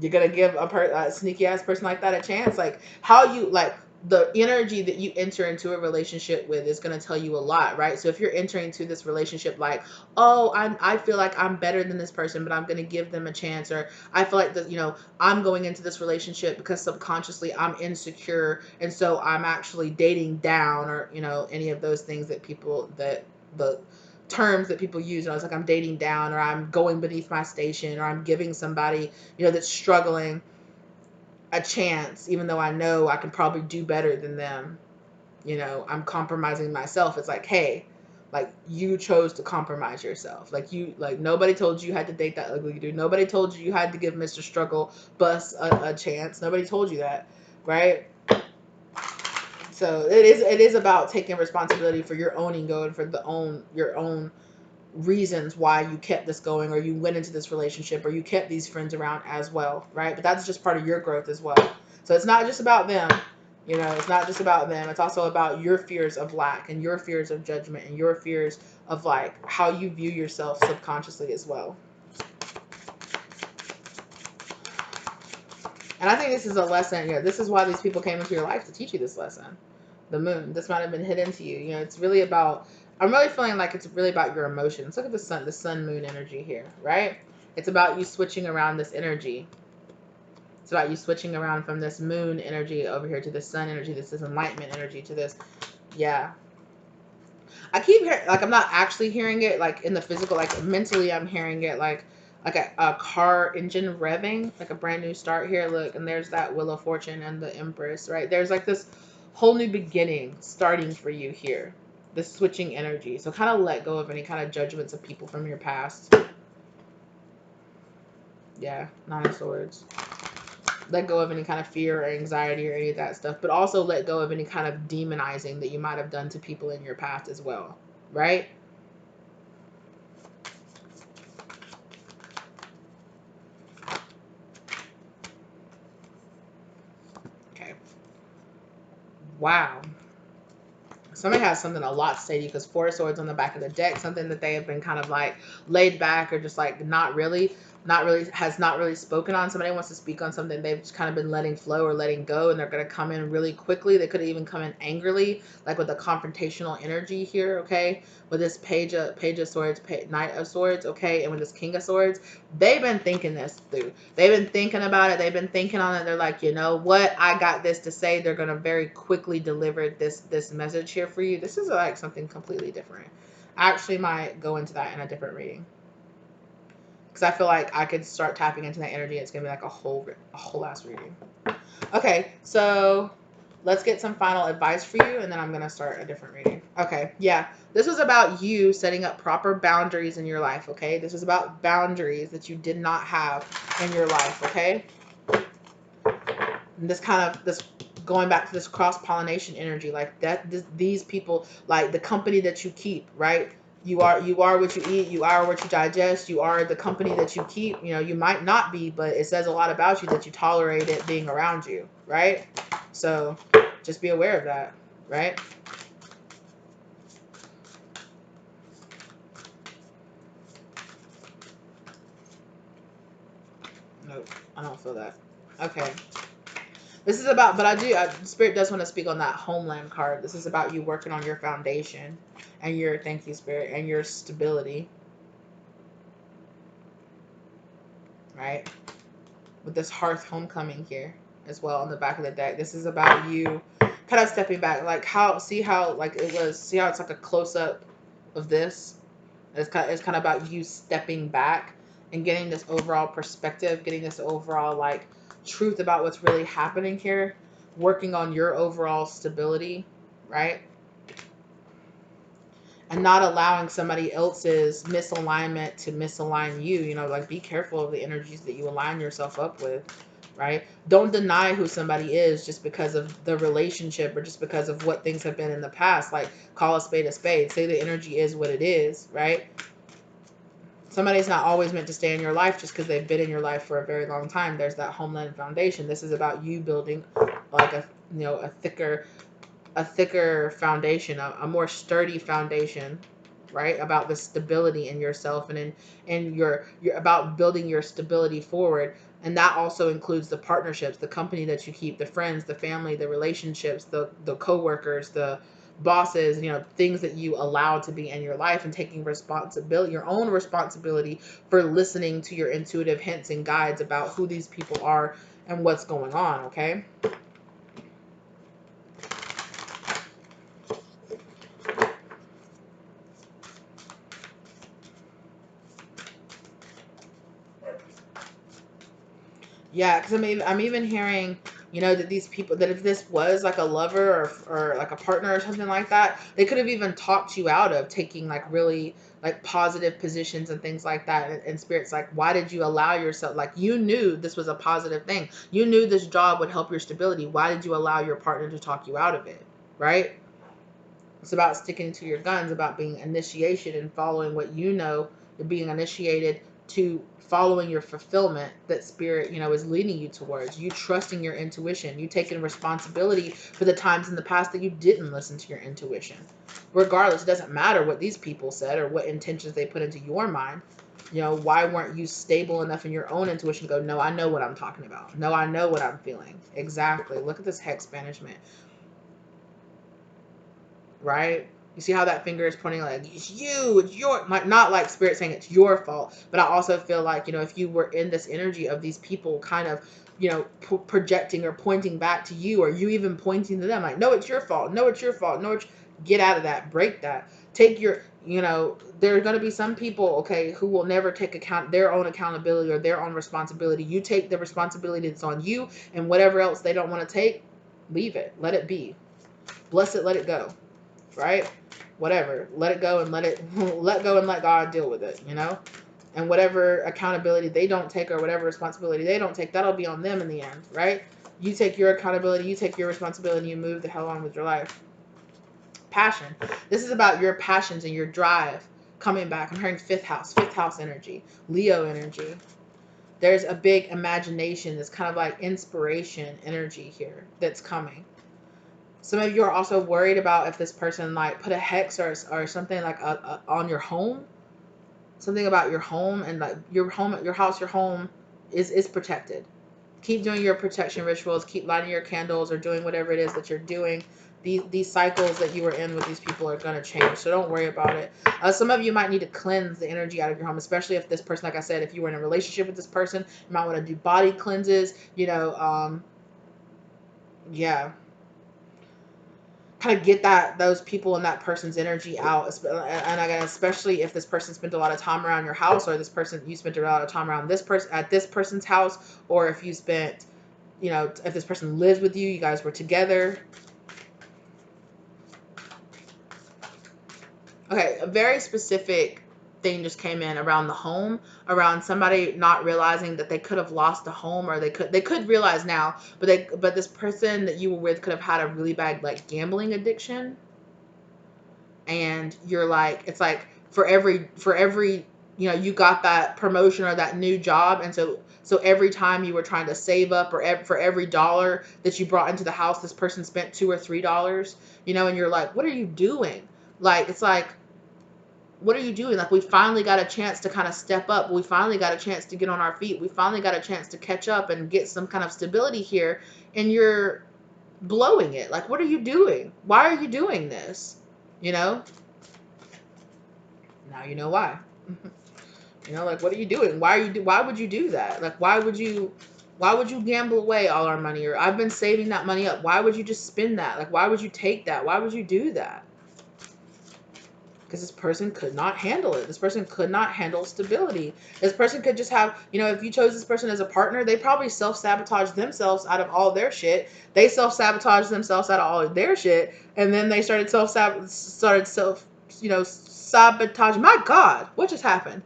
you're gonna give a sneaky ass person like that a chance? Like, how you, like, the energy that you enter into a relationship with is going to tell you a lot, right? So if you're entering into this relationship like, oh, I feel like I'm better than this person, but I'm going to give them a chance, or I feel like that, you know, I'm going into this relationship because subconsciously I'm insecure, and so I'm actually dating down, or, you know, any of those things that the terms that people use. And I was like, I'm dating down, or I'm going beneath my station, or I'm giving somebody, you know, that's struggling a chance, even though I know I can probably do better than them. You know, I'm compromising myself. It's like, hey, like, you chose to compromise yourself. Like, nobody told you had to date that ugly dude. Nobody told you had to give Mr. Struggle Bus a chance. Nobody told you that, right? So it is about taking responsibility for your own ego, and for your own reasons why you kept this going, or you went into this relationship, or you kept these friends around as well, right? But that's just part of your growth as well. So it's not just about them, you know. It's not just about them. It's also about your fears of lack, and your fears of judgment, and your fears of, like, how you view yourself subconsciously as well. And I think this is a lesson. You know, this is why these people came into your life, to teach you this lesson. The moon. This might have been hidden to you. You know, it's really about, I'm really feeling like it's really about your emotions. Look at the sun moon energy here, right? It's about you switching around this energy. It's about you switching around from this moon energy over here to this sun energy. This is enlightenment energy to this. Yeah. I keep hearing, like, I'm not actually hearing it like in the physical, like mentally I'm hearing it like a car engine revving, like a brand new start here. Look, and there's that Wheel of Fortune and the Empress, right? There's like this whole new beginning starting for you here. This switching energy. So kind of let go of any kind of judgments of people from your past. Yeah, Nine of Swords. Let go of any kind of fear or anxiety or any of that stuff, but also let go of any kind of demonizing that you might have done to people in your past as well, right? Okay. Wow. Somebody has something a lot to say to you, because Four of Swords on the back of the deck, something that they have been kind of like laid back or just like has not really spoken on. Somebody wants to speak on something they've just kind of been letting flow or letting go, and they're going to come in really quickly. They could have even come in angrily, like with the confrontational energy here, okay? With this page of swords, Knight of Swords, okay? And with this King of Swords, they've been thinking this through. They've been thinking about it. They've been thinking on it. They're like, you know what? I got this to say. They're going to very quickly deliver this message here for you. This is like something completely different. I actually might go into that in a different reading, because I feel like I could start tapping into that energy. It's going to be like a whole ass reading. Okay, so let's get some final advice for you, and then I'm going to start a different reading. Okay, yeah. This was about you setting up proper boundaries in your life, okay? This was about boundaries that you did not have in your life, okay? And this going back to this cross-pollination energy, like that, these people, like the company that you keep, right? You are what you eat, you are what you digest, you are the company that you keep. You know, you might not be, but it says a lot about you that you tolerate it being around you, right? So just be aware of that, right? Nope, I don't feel that. Okay. This is about, but Spirit does want to speak on that homeland card. This is about you working on your foundation and your, thank you, Spirit, and your stability, right? With this Hearth Homecoming here as well on the back of the deck. This is about you kind of stepping back, like see how it's like a close up of this. It's kind of about you stepping back and getting this overall perspective, getting this overall like truth about what's really happening here, working on your overall stability, right? And not allowing somebody else's misalignment to misalign you. You know, like be careful of the energies that you align yourself up with, right? Don't deny who somebody is just because of the relationship or just because of what things have been in the past. Like call a spade a spade. Say the energy is what it is, right? Somebody's not always meant to stay in your life just because they've been in your life for a very long time. There's that homeland foundation. This is about you building like a thicker foundation, a more sturdy foundation, right? About the stability in yourself and in your about building your stability forward. And that also includes the partnerships, the company that you keep, the friends, the family, the relationships, the coworkers, the bosses, you know, things that you allow to be in your life, and taking responsibility, your own responsibility for listening to your intuitive hints and guides about who these people are and what's going on, okay? Yeah, because I'm even hearing, you know, that these people, that if this was like a lover or like a partner or something like that, they could have even talked you out of taking like really like positive positions and things like that. And Spirit's like, why did you allow yourself? Like you knew this was a positive thing. You knew this job would help your stability. Why did you allow your partner to talk you out of it? Right? It's about sticking to your guns, about being initiation and following what you know, being initiated to following your fulfillment that Spirit, you know, is leading you towards. You trusting your intuition, you taking responsibility for the times in the past that you didn't listen to your intuition. Regardless, it doesn't matter what these people said or what intentions they put into your mind. You know, why weren't you stable enough in your own intuition to go, no, I know what I'm talking about. No, I know what I'm feeling. Exactly. Look at this hex banishment. Right? You see how that finger is pointing like, it's you, it's your, like, not like Spirit saying it's your fault, but I also feel like, you know, if you were in this energy of these people kind of, you know, projecting or pointing back to you, or you even pointing to them like, no, it's your fault, no, it's your fault, no, get out of that, break that, take your, you know, there are going to be some people, okay, who will never take their own accountability or their own responsibility. You take the responsibility that's on you, and whatever else they don't want to take, leave it, let it be, bless it, let it go. Right? Whatever. Let it go and let go and let God deal with it, you know? And whatever accountability they don't take or whatever responsibility they don't take, that'll be on them in the end, right? You take your accountability, you take your responsibility, you move the hell on with your life. Passion. This is about your passions and your drive coming back. I'm hearing fifth house energy, Leo energy. There's a big imagination, this kind of like inspiration energy here that's coming. Some of you are also worried about if this person like put a hex or something like on your home, something about your home, and like your home, your house, your home is protected. Keep doing your protection rituals. Keep lighting your candles or doing whatever it is that you're doing. These cycles that you were in with these people are going to change, so don't worry about it. Some of you might need to cleanse the energy out of your home, especially if this person, like I said, if you were in a relationship with this person, you might want to do body cleanses, you know. Yeah, kind of get those people and that person's energy out. And again, especially if this person spent a lot of time around your house, or this person, you spent a lot of time around this person at this person's house, or if you spent, you know, if this person lives with you, you guys were together. Okay, a very specific thing just came in around the home, around somebody not realizing that they could have lost a home, or they could realize now, but this person that you were with could have had a really bad like gambling addiction. And you're like, it's like for every you know, you got that promotion or that new job, and so every time you were trying to save up, or for every dollar that you brought into the house, this person spent $2 or $3, you know, and you're like, what are you doing? Like, it's like, what are you doing? Like, we finally got a chance to kind of step up. We finally got a chance to get on our feet. We finally got a chance to catch up and get some kind of stability here, and you're blowing it. Like, what are you doing? Why are you doing this? You know? Now you know why. You know, like, what are you doing? Why would you do that? Like, why would you gamble away all our money? Or I've been saving that money up. Why would you just spend that? Like, why would you take that? Why would you do that? Because this person could not handle it. This person could not handle stability. This person could just have, you know, if you chose this person as a partner, they probably self-sabotage themselves out of all their shit. They self-sabotage themselves out of all of their shit. And then they started you know, sabotage. My God, what just happened?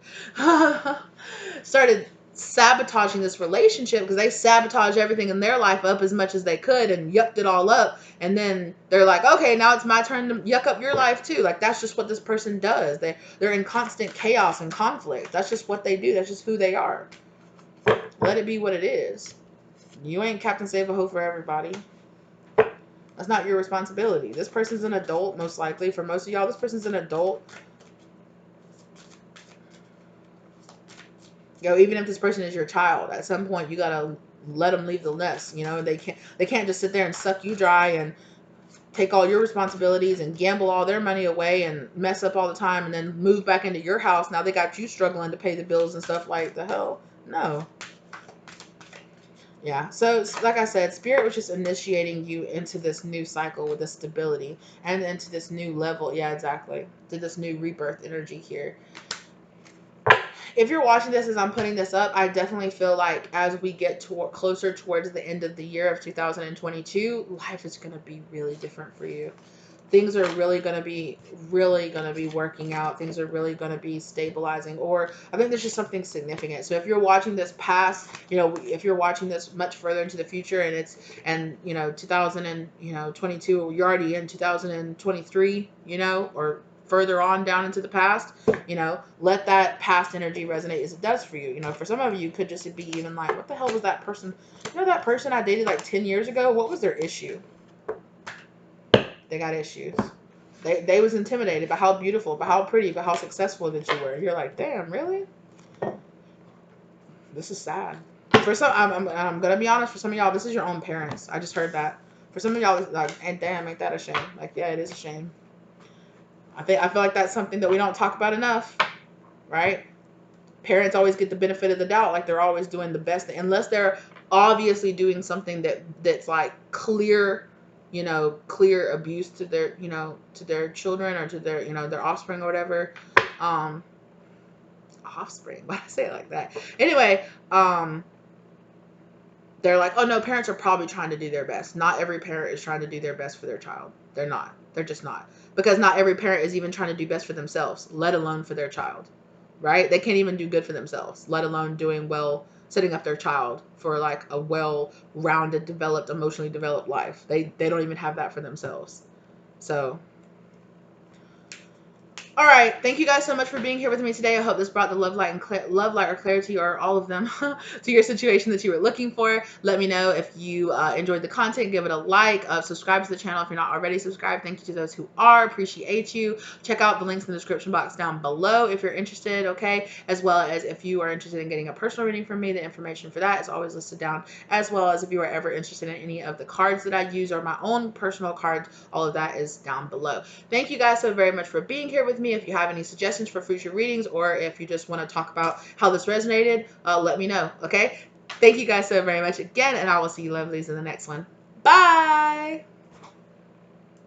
Started sabotaging this relationship because they sabotaged everything in their life up as much as they could and yucked it all up. And then they're like, okay, now it's my turn to yuck up your life too. Like, that's just what this person does. They're in constant chaos and conflict. That's just what they do. That's just who they are. Let it be what it is. You ain't Captain Save-A-Ho for everybody. That's not your responsibility. This person's an adult, most likely. For most of y'all, this person's an adult. You know, even if this person is your child, at some point you gotta let them leave the nest. You know, they can't just sit there and suck you dry and take all your responsibilities and gamble all their money away and mess up all the time, and then move back into your house. Now they got you struggling to pay the bills and stuff. Like, the hell? No. Yeah. So, like I said, Spirit was just initiating you into this new cycle with this stability and into this new level. Yeah, exactly. To this new rebirth energy here. If you're watching this as I'm putting this up, I definitely feel like as we get closer towards the end of the year of 2022, life is going to be really different for you. Things are really going to be working out. Things are really going to be stabilizing, or I think there's just something significant. So if you're watching this past, you know, if you're watching this much further into the future, and you know, 2022, you're already in 2023, you know, or further on down into the past, you know, let that past energy resonate as it does for you. You know, for some of you, could just be even like, what the hell was that person? You know, that person I dated like 10 years ago, what was their issue? They got issues. They was intimidated by how beautiful, by how pretty, by how successful that you were. You're like, damn, really? This is sad. For some, I'm gonna be honest. For some of y'all, this is your own parents. I just heard that. For some of y'all, it's like, and damn, ain't that a shame? Like, yeah, it is a shame. I feel like that's something that we don't talk about enough, right? Parents always get the benefit of the doubt, like they're always doing the best, unless they're obviously doing something that's like clear, you know, clear abuse to their, you know, to their children, or to their, you know, their offspring or whatever. Offspring, why did I say it like that? Anyway, they're like, oh no, parents are probably trying to do their best. Not every parent is trying to do their best for their child. They're not. They're just not. Because not every parent is even trying to do best for themselves, let alone for their child. Right? They can't even do good for themselves, let alone doing well, setting up their child for like a well-rounded, developed, emotionally developed life. They don't even have that for themselves. So All right. Thank you guys so much for being here with me today. I hope this brought the love light and love light or clarity, or all of them, to your situation that you were looking for. Let me know if you enjoyed the content. Give it a like. Subscribe to the channel if you're not already subscribed. Thank you to those who are. Appreciate you. Check out the links in the description box down below if you're interested. Okay, as well as if you are interested in getting a personal reading from me, the information for that is always listed down. As well as if you are ever interested in any of the cards that I use or my own personal cards, all of that is down below. Thank you guys so very much for being here with me. If you have any suggestions for future readings, or if you just want to talk about how this resonated, let me know, okay? Thank you guys so very much again, and I will see you lovelies in the next one. Bye!